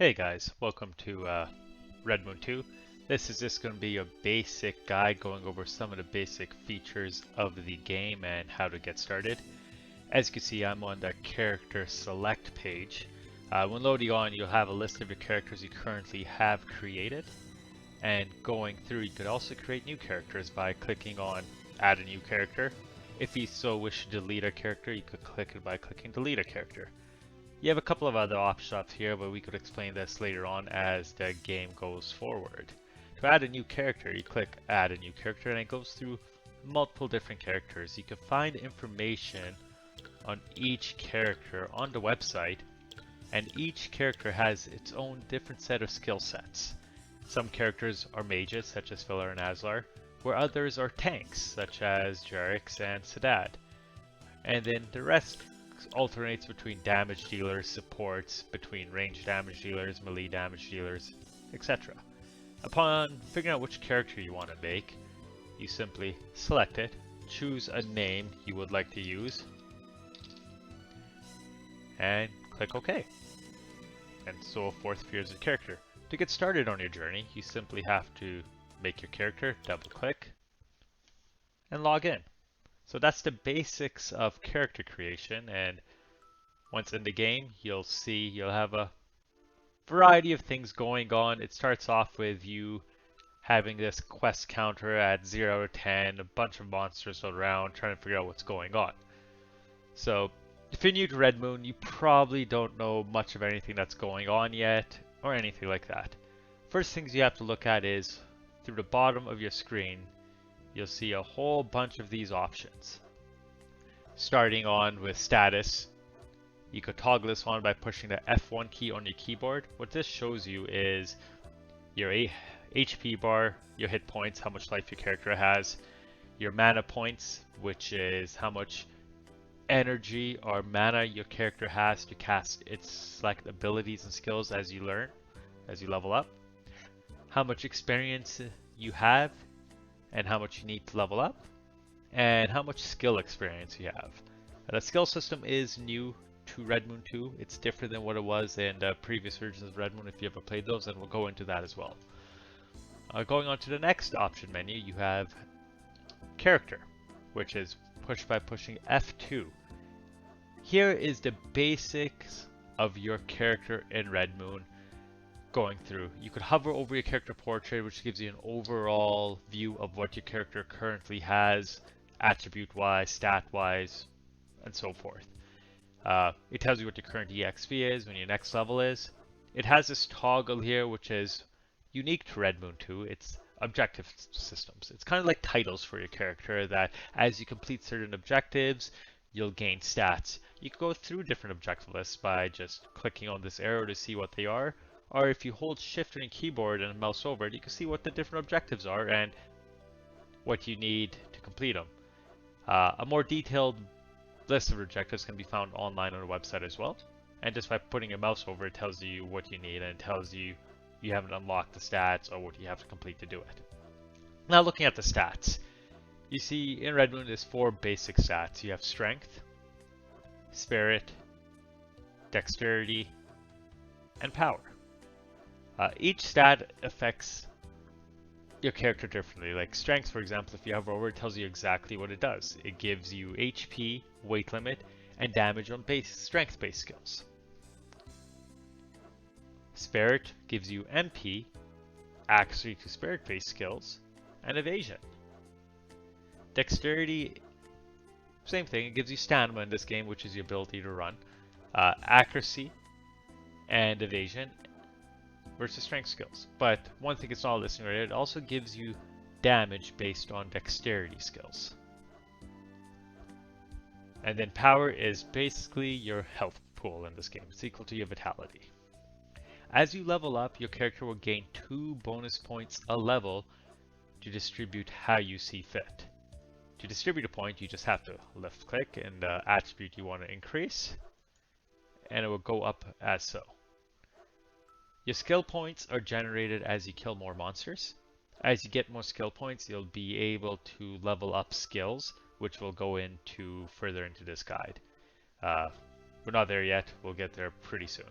Hey guys, welcome to Redmoon2. This is just going to be a basic guide going over some of the basic features of the game and how to get started. As you can see, I'm on the character select page. When loading on, you'll have a list of your characters you currently have created. And going through, you could also create new characters by clicking on add a new character. If you so wish to delete a character, you could click it by clicking delete a character. You have a couple of other options up here, but we could explain this later on as the game goes forward. To add a new character, you click add a new character and it goes through multiple different characters. You can find information on each character on the website, and each character has its own different set of skill sets. Some characters are mages, such as Filler and Aslar, where others are tanks, such as Jarix and Sadad. And then the rest alternates between damage dealers, supports, between ranged damage dealers, melee damage dealers, etc. Upon figuring out which character you want to make, you simply select it, choose a name you would like to use, and click OK. And so forth for your character. To get started on your journey, you simply have to make your character, double click, and log in. So that's the basics of character creation, and once in the game, you'll have a variety of things going on. It starts off with you having this quest counter at 0 to 10, a bunch of monsters around trying to figure out what's going on. So if you're new to Red Moon, you probably don't know much of anything that's going on yet, or anything like that. First things you have to look at is, through the bottom of your screen, you'll see a whole bunch of these options. Starting on with status, you could toggle this on by pushing the F1 key on your keyboard. What this shows you is your HP bar, your hit points, how much life your character has, your mana points, which is how much energy or mana your character has to cast its select abilities and skills as you level up, how much experience you have and how much you need to level up, and how much skill experience you have. The skill system is new to Redmoon2. It's different than what it was in the previous versions of Redmoon if you ever played those, and we'll go into that as well. Going on to the next option menu, you have character, which is pushed by pushing F2. Here is the basics of your character in Redmoon going through. You could hover over your character portrait, which gives you an overall view of what your character currently has, attribute-wise, stat-wise, and so forth. It tells you what your current EXP is, when your next level is. It has this toggle here, which is unique to Redmoon2. It's objective systems. It's kind of like titles for your character, that as you complete certain objectives, you'll gain stats. You can go through different objective lists by just clicking on this arrow to see what they are, or if you hold shift on your keyboard and mouse over it, you can see what the different objectives are and what you need to complete them. A more detailed list of objectives can be found online on the website as well, and just by putting your mouse over it tells you what you need, and it tells you you haven't unlocked the stats or what you have to complete to do it. Now looking at the stats, you see in Red Moon there's 4 basic stats. You have strength, spirit, dexterity, and power. Each stat affects your character differently. Like strength, for example, if you hover over it, tells you exactly what it does. It gives you HP, weight limit, and damage on strength-based skills. Spirit gives you MP, accuracy to spirit-based skills, and evasion. Dexterity, same thing, it gives you stamina in this game, which is your ability to run. Accuracy and evasion versus strength skills. But one thing it's not listing right, it also gives you damage based on dexterity skills. And then power is basically your health pool in this game. It's equal to your vitality. As you level up, your character will gain 2 bonus points a level to distribute how you see fit. To distribute a point, you just have to left click in the attribute you want to increase, and it will go up as so. Your skill points are generated as you kill more monsters. As you get more skill points, you'll be able to level up skills, which will go into further into this guide. We're not there yet. We'll get there pretty soon.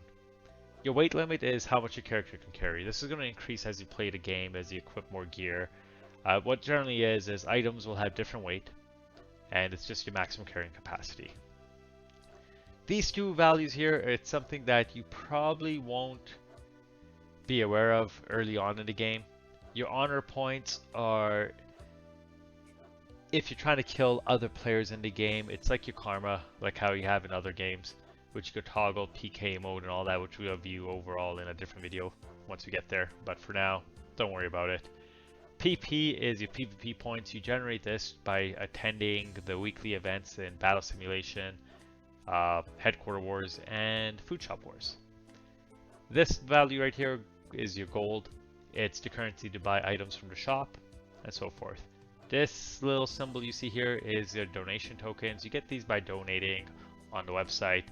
Your weight limit is how much your character can carry. This is going to increase as you play the game, as you equip more gear. What generally is items will have different weight, and it's just your maximum carrying capacity. These two values here, it's something that you probably won't be aware of early on in the game. Your honor points are, if you're trying to kill other players in the game, it's like your karma, like how you have in other games, which you could toggle PK mode and all that, which we'll view overall in a different video once we get there. But for now, don't worry about it. PP is your PvP points. You generate this by attending the weekly events in Battle Simulation, Headquarter Wars, and Food Shop Wars. This value right here is your gold. It's the currency to buy items from the shop, and so forth. This little symbol you see here is your donation tokens. You get these by donating on the website.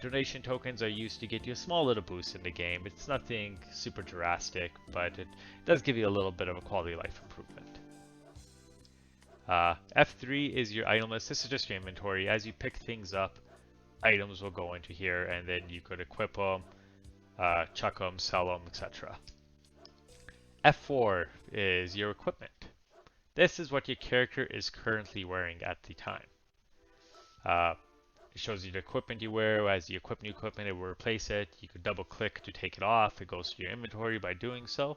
Donation tokens are used to get you a small little boost in the game. It's nothing super drastic, but it does give you a little bit of a quality of life improvement. F3 is your item list. This is just your inventory. As you pick things up, items will go into here, and then you could equip them, chuck them, sell them, etc. F4 is your equipment. This is what your character is currently wearing at the time. It shows you the equipment you wear. As you equip new equipment, it will replace it. You could double click to take it off. It goes to your inventory by doing so.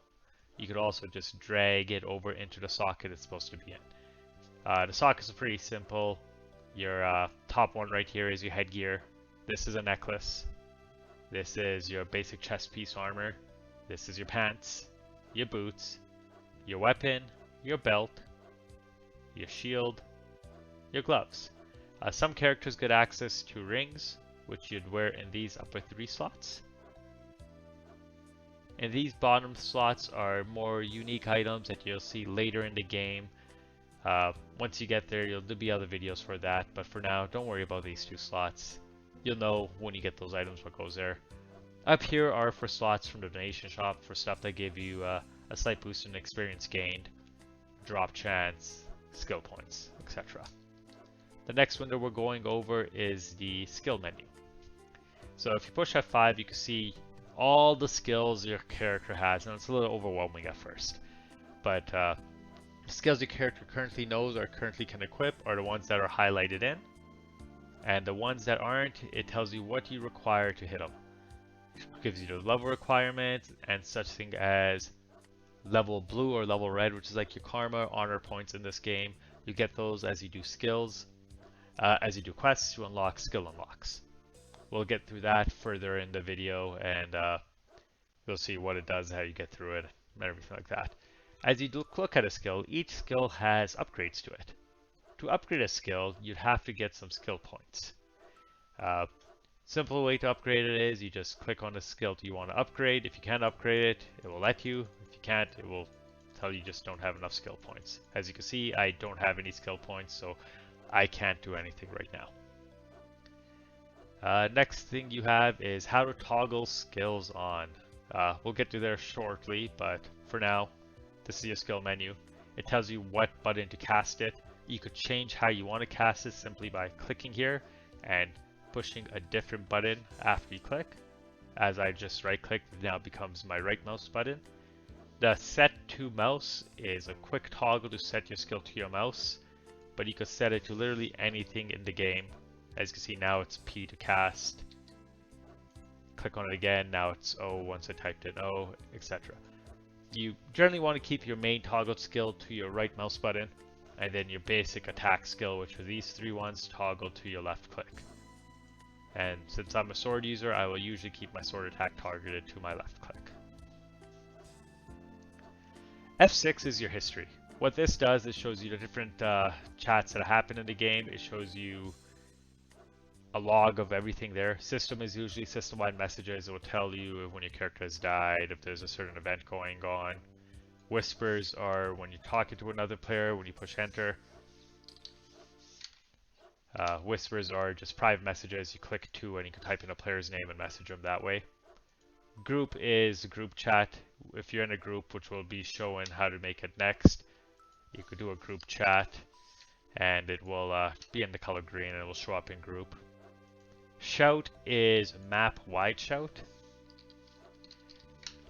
You could also just drag it over into the socket it's supposed to be in. The sockets are pretty simple. Your top one right here is your headgear. This is a necklace. This is your basic chest piece armor. This is your pants, your boots, your weapon, your belt, your shield, your gloves. Some characters get access to rings, which you'd wear in these upper 3 slots. And these bottom slots are more unique items that you'll see later in the game. Once you get there, there'll be other videos for that, but for now, don't worry about these 2 slots. You'll know when you get those items what goes there. Up here are for slots from the donation shop, for stuff that give you a slight boost in experience gained, drop chance, skill points, etc. The next window we're going over is the skill menu. So if you push F5, you can see all the skills your character has, and it's a little overwhelming at first. But the skills your character currently knows or currently can equip are the ones that are highlighted in. And the ones that aren't, it tells you what you require to hit them. It gives you the level requirements and such thing as level blue or level red, which is like your karma, honor points in this game. You get those as you do skills. As you do quests, you unlock skill unlocks. We'll get through that further in the video, and you'll see what it does, how you get through it, and everything like that. As you look at a skill, each skill has upgrades to it. To upgrade a skill, you'd have to get some skill points. Simple way to upgrade it is you just click on the skill you want to upgrade. If you can't upgrade it, it will let you. If you can't, it will tell you just don't have enough skill points. As you can see, I don't have any skill points, so I can't do anything right now. Next thing you have is how to toggle skills on. We'll get to there shortly, but for now, this is your skill menu. It tells you what button to cast it. You could change how you want to cast it simply by clicking here and pushing a different button after you click. As I just right click, it now becomes my right mouse button. The set to mouse is a quick toggle to set your skill to your mouse, but you could set it to literally anything in the game. As you can see, now it's P to cast. Click on it again, now it's O once I typed in O, etc. You generally want to keep your main toggle skill to your right mouse button, and then your basic attack skill, which are these 3 ones, toggle to your left click. And since I'm a sword user, I will usually keep my sword attack targeted to my left click. F6 is your history. What this does is shows you the different chats that happen in the game. It shows you a log of everything there. System is usually system-wide messages. It will tell you when your character has died, if there's a certain event going on. Whispers are when you're talking to another player, when you push enter. Whispers are just private messages you click to and you can type in a player's name and message them that way. Group is group chat. If you're in a group, which will be showing how to make it next, you could do a group chat and it will be in the color green and it will show up in group. Shout is map wide shout.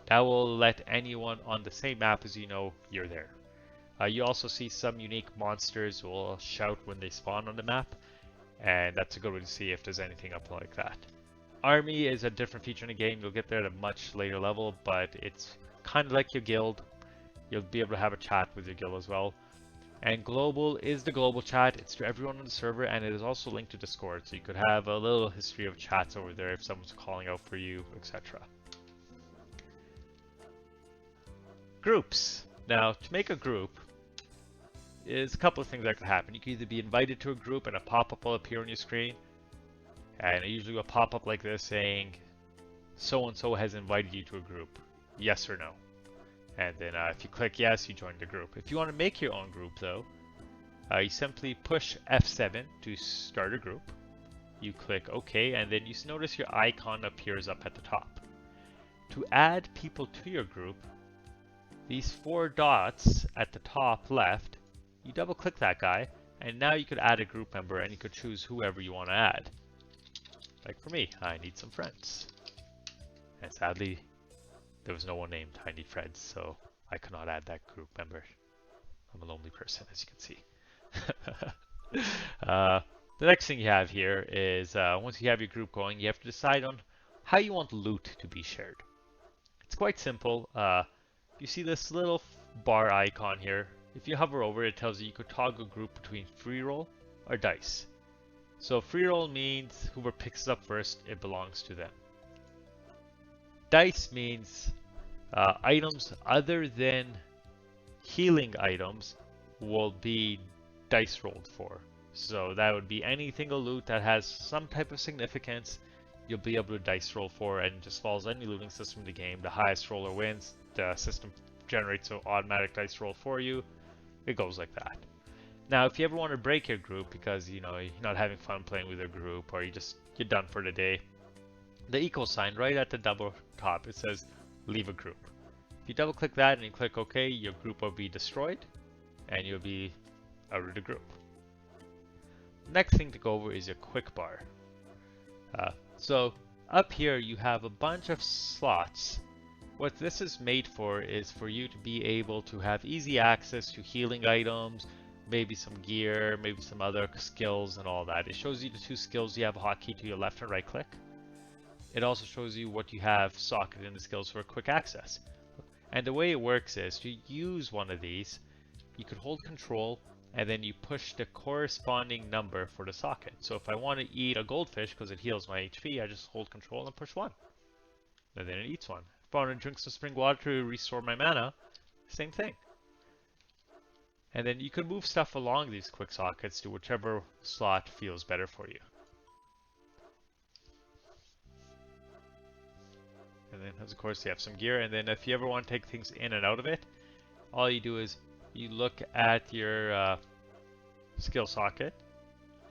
That will let anyone on the same map as you know you're there. You also see some unique monsters will shout when they spawn on the map, and that's a good way to see if there's anything up like that. Army is a different feature in the game. You'll get there at a much later level, but it's kind of like your guild. You'll be able to have a chat with your guild as well. And global is the global chat. It's to everyone on the server, and it is also linked to Discord, so you could have a little history of chats over there if someone's calling out for you, etc. Groups. Now, to make a group, is a couple of things that could happen. You can either be invited to a group and a pop-up will appear on your screen, and it usually will pop up like this saying, so-and-so has invited you to a group, yes or no. And then if you click yes, you join the group. If you want to make your own group though, you simply push F7 to start a group. You click OK, and then you notice your icon appears up at the top. To add people to your group, these 4 dots at the top left, you double click that guy, and now you could add a group member and you could choose whoever you want to add. Like for me, I need some friends. And sadly, there was no one named I need friends, so I could not add that group member. I'm a lonely person, as you can see. The next thing you have here is once you have your group going, you have to decide on how you want loot to be shared. It's quite simple. You see this little bar icon here. If you hover over it, it tells you could toggle group between free roll or dice. So free roll means whoever picks it up first, it belongs to them. Dice means items other than healing items will be dice rolled for. So that would be anything of loot that has some type of significance, you'll be able to dice roll for, and just follows any looting system in the game. The highest roller wins. The system generates an automatic dice roll for you. It goes like that. Now, if you ever want to break your group because you're not having fun playing with your group, or you're done for the day, the equal sign right at the double top, it says leave a group. If you double click that and you click OK, your group will be destroyed and you'll be out of the group. Next thing to go over is your quick bar. So up here you have a bunch of slots. What this is made for is for you to be able to have easy access to healing items, maybe some gear, maybe some other skills and all that. It shows you the 2 skills. You have a hotkey to your left and right click. It also shows you what you have socketed in the skills for quick access. And the way it works is to use one of these, you could hold control and then you push the corresponding number for the socket. So if I want to eat a goldfish because it heals my HP, I just hold control and push 1. And then it eats 1. If I want to drink some spring water to restore my mana, same thing. And then you can move stuff along these quick sockets to whichever slot feels better for you. And then, of course, you have some gear. And then if you ever want to take things in and out of it, all you do is you look at your skill socket,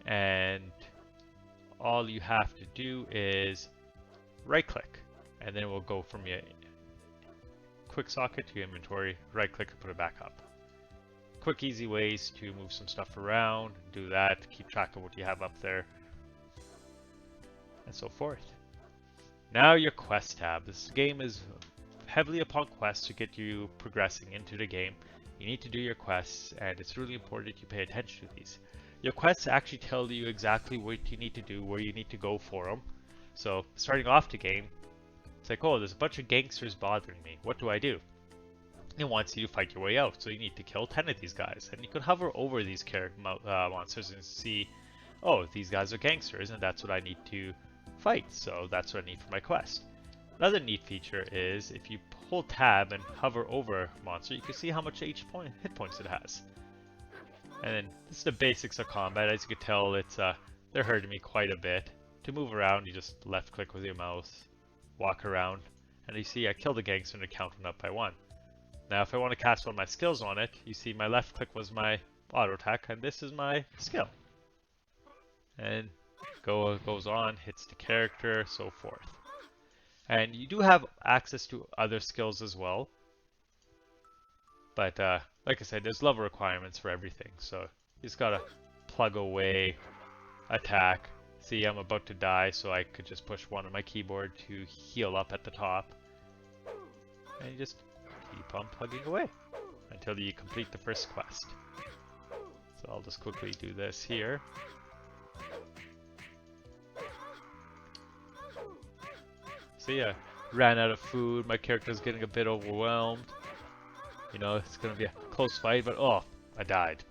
and all you have to do is right-click, and then it will go from your quick socket to your inventory, right-click and put it back up. Quick, easy ways to move some stuff around, do that, keep track of what you have up there, and so forth. Now your quest tab. This game is heavily upon quests to get you progressing into the game. You need to do your quests, and it's really important that you pay attention to these. Your quests actually tell you exactly what you need to do, where you need to go for them. So starting off the game, it's like, oh, there's a bunch of gangsters bothering me. What do I do? It wants you to fight your way out, so you need to kill 10 of these guys. And you can hover over these monsters and see, oh, these guys are gangsters, and that's what I need to fight. So that's what I need for my quest. Another neat feature is if you hold tab and hover over a monster, you can see how much hit points it has. And then this is the basics of combat. As you can tell, they're hurting me quite a bit. To move around, you just left click with your mouse, walk around, and you see I killed a gangster and it counted up by 1. Now if I want to cast one of my skills on it, you see my left click was my auto attack and this is my skill. And goes on, hits the character, so forth. And you do have access to other skills as well. But like I said, there's level requirements for everything. So you just gotta plug away, attack. See, I'm about to die, so I could just push 1 on my keyboard to heal up at the top. and you just keep on plugging away until you complete the first quest. So I'll just quickly do this here. See, I ran out of food. My character's getting a bit overwhelmed. You know, it's gonna be a close fight, but oh, I died.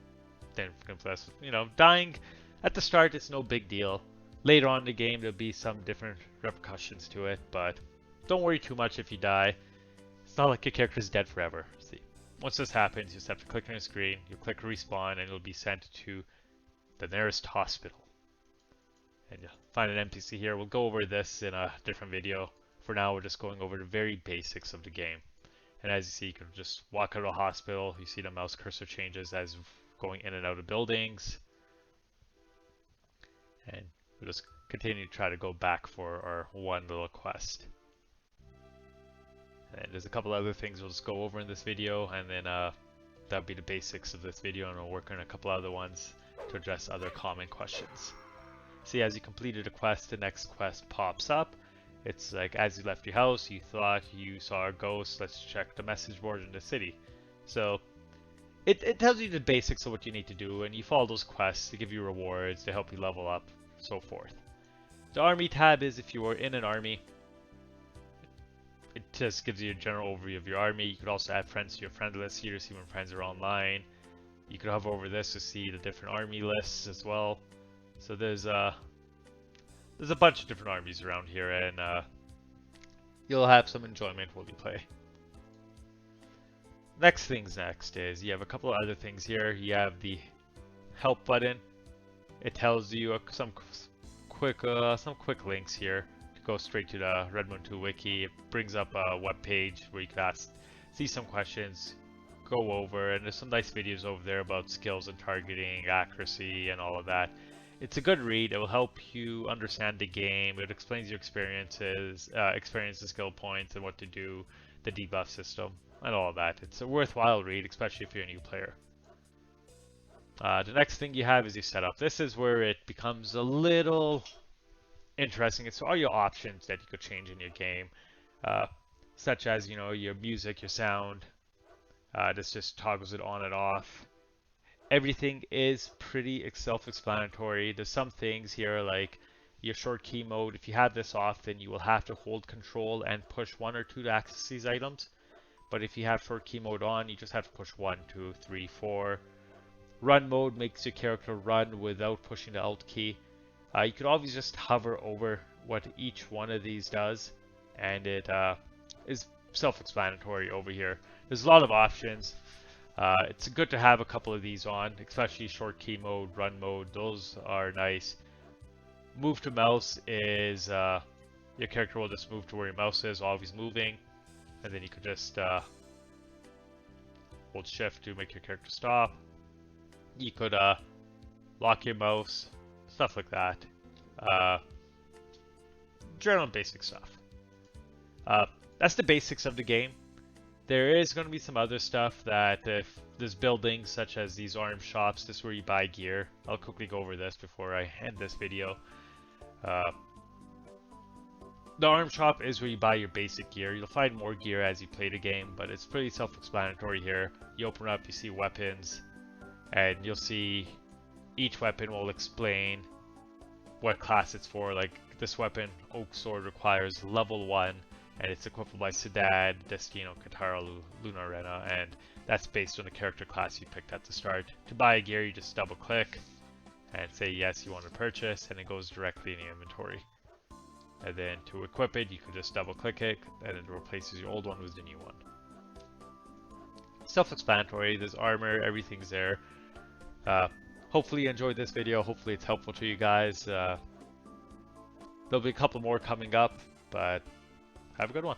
Then confess, you know, dying at the start, it's no big deal. Later on in the game, there'll be some different repercussions to it, but don't worry too much if you die. It's not like your character's dead forever. See, once this happens, you just have to click on your screen, you click respawn, and you'll be sent to the nearest hospital. And you'll find an NPC here. We'll go over this in a different video. For now, we're just going over the very basics of the game. And as you see, you can just walk out of a hospital. You see the mouse cursor changes as going in and out of buildings. And we'll just continue to try to go back for our one little quest. And there's a couple other things we'll just go over in this video, and then that'll be the basics of this video, and we'll work on a couple other ones to address other common questions. See, as you completed a quest, the next quest pops up. It's like, as you left your house, you thought you saw a ghost, let's check the message board in the city. So it tells you the basics of what you need to do, and you follow those quests to give you rewards, to help you level up, so forth. The army tab is if you are in an army. It just gives you a general overview of your army. You could also add friends to your friend list here to see when friends are online. You could hover over this to see the different army lists as well. So there's a bunch of different armies around here, and you'll have some enjoyment while you play. Next is you have a couple of other things here. You have the help button. It tells you some quick links here to go straight to the Redmoon2 wiki. It brings up a web page where you can see some questions, go over, and there's some nice videos over there about skills and targeting, accuracy, and all of that. It's a good read. It will help you understand the game. It explains your experiences, the skill points, and what to do, the debuff system, and all of that. It's a worthwhile read, especially if you're a new player. The next thing you have is your setup. This is where it becomes a little interesting. It's all your options that you could change in your game, such as, you know, your music, your sound. This just toggles it on and off. Everything is pretty self-explanatory. There's some things here like your short key mode. If you have this off, then you will have to hold control and push 1 or 2 to access these items. But if you have short key mode on, you just have to push 1, 2, 3, 4. Run mode makes your character run without pushing the Alt key. You could always just hover over what each one of these does, and it is self-explanatory over here. There's a lot of options. It's good to have a couple of these on, especially short key mode, run mode. Those are nice. Move to mouse is your character will just move to where your mouse is, always moving, and then you could just hold shift to make your character stop. You could lock your mouse, stuff like that. General basic stuff. That's the basics of the game. There is going to be some other stuff that if there's buildings such as these arm shops, this is where you buy gear. I'll quickly go over this before I end this video. The arm shop is where you buy your basic gear. You'll find more gear as you play the game, but it's pretty self-explanatory here. You open up, you see weapons, and you'll see each weapon will explain what class it's for. Like this weapon, Oak Sword, requires level 1. And it's equipped by Sedad, Destino, Katara, Lunarena, and that's based on the character class you picked at the start. To buy a gear, you just double click and say yes, you want to purchase, and it goes directly in the inventory. And then to equip it, you can just double click it, and it replaces your old one with the new one. Self-explanatory, there's armor, everything's there. Hopefully you enjoyed this video, hopefully it's helpful to you guys. There'll be a couple more coming up, but have a good one.